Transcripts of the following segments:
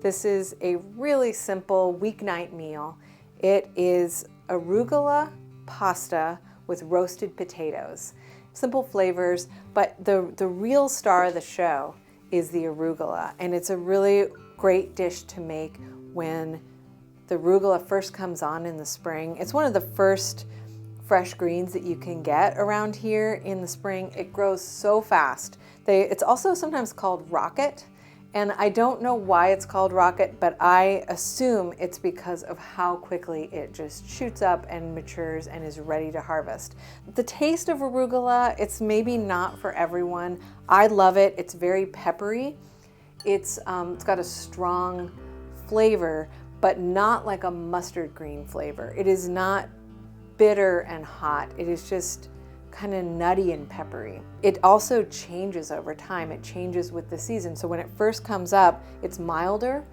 This is a really simple weeknight meal. It is arugula pasta with roasted potatoes. Simple flavors, but the real star of the show is the arugula, and it's a really great dish to make when the arugula first comes on in the spring. It's one of the first fresh greens that you can get around here in the spring. It grows so fast. It's also sometimes called rocket, and I don't know why it's called rocket, but I assume it's because of how quickly it just shoots up and matures and is ready to harvest. The taste of arugula, it's maybe not for everyone. I love it. It's very peppery. It's got a strong flavor, but not like a mustard green flavor. It is not bitter and hot. It is just kind of nutty and peppery. It also changes over time. It changes with the season. So when it first comes up, it's milder,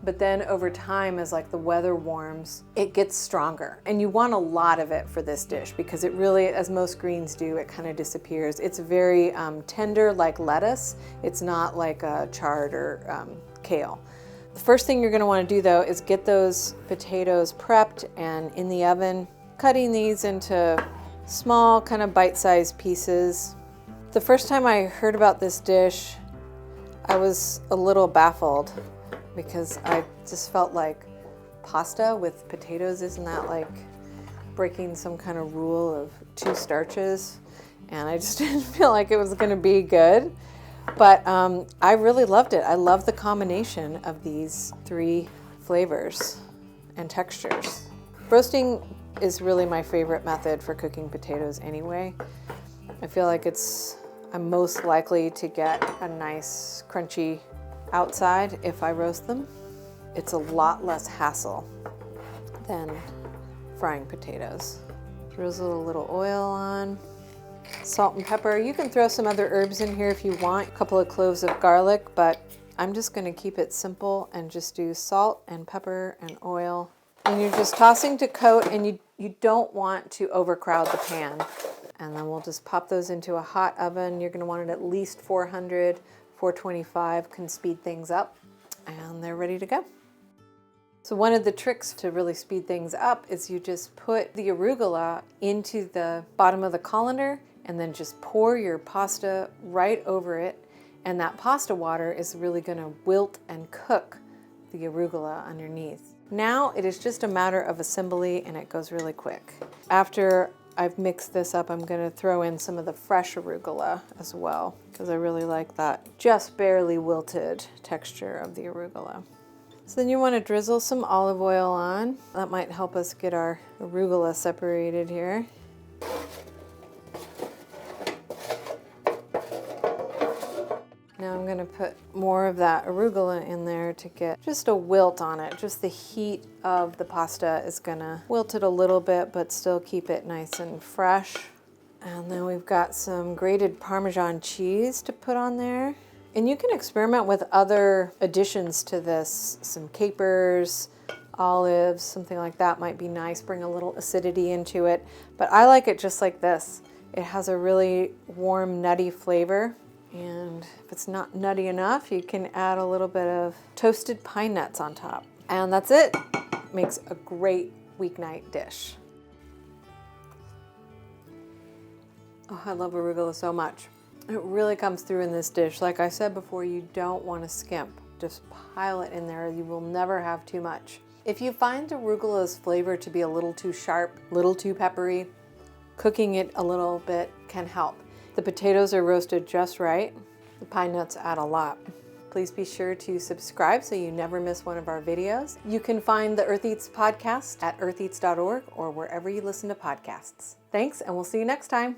but then over time, as like the weather warms, it gets stronger. And you want a lot of it for this dish because it really, as most greens do, it kind of disappears. It's very tender, like lettuce. It's not like a chard or kale. The first thing you're going to want to do though is get those potatoes prepped and in the oven, cutting these into small kind of bite-sized pieces. The first time I heard about this dish, I was a little baffled because I just felt like pasta with potatoes, isn't that like breaking some kind of rule of 2 starches? And I just didn't feel like it was going to be good. But I really loved it. I love the combination of these 3 flavors and textures. Roasting is really my favorite method for cooking potatoes anyway. I feel like I'm most likely to get a nice crunchy outside if I roast them. It's a lot less hassle than frying potatoes. Drizzle a little oil on. Salt and pepper. You can throw some other herbs in here if you want, a couple of cloves of garlic, but I'm just going to keep it simple and just do salt and pepper and oil. And you're just tossing to coat, and you don't want to overcrowd the pan. And then we'll just pop those into a hot oven. You're going to want it at least 400, 425 can speed things up, and they're ready to go. So one of the tricks to really speed things up is you just put the arugula into the bottom of the colander and then just pour your pasta right over it. And that pasta water is really going to wilt and cook the arugula underneath. Now it is just a matter of assembly, and it goes really quick. After I've mixed this up, I'm going to throw in some of the fresh arugula as well, because I really like that just barely wilted texture of the arugula. So then you want to drizzle some olive oil on. That might help us get our arugula separated here. Now I'm going to put more of that arugula in there to get just a wilt on it. Just the heat of the pasta is going to wilt it a little bit, but still keep it nice and fresh. And then we've got some grated Parmesan cheese to put on there. And you can experiment with other additions to this. Some capers, olives, something like that might be nice. Bring a little acidity into it. But I like it just like this. It has a really warm, nutty flavor. And if it's not nutty enough, you can add a little bit of toasted pine nuts on top. And that's it. Makes a great weeknight dish. Oh, I love arugula so much. It really comes through in this dish. Like I said before, you don't want to skimp. Just pile it in there. You will never have too much. If you find arugula's flavor to be a little too sharp, a little too peppery, cooking it a little bit can help. The potatoes are roasted just right. The pine nuts add a lot. Please be sure to subscribe so you never miss one of our videos. You can find the Earth Eats podcast at eartheats.org or wherever you listen to podcasts. Thanks, and we'll see you next time.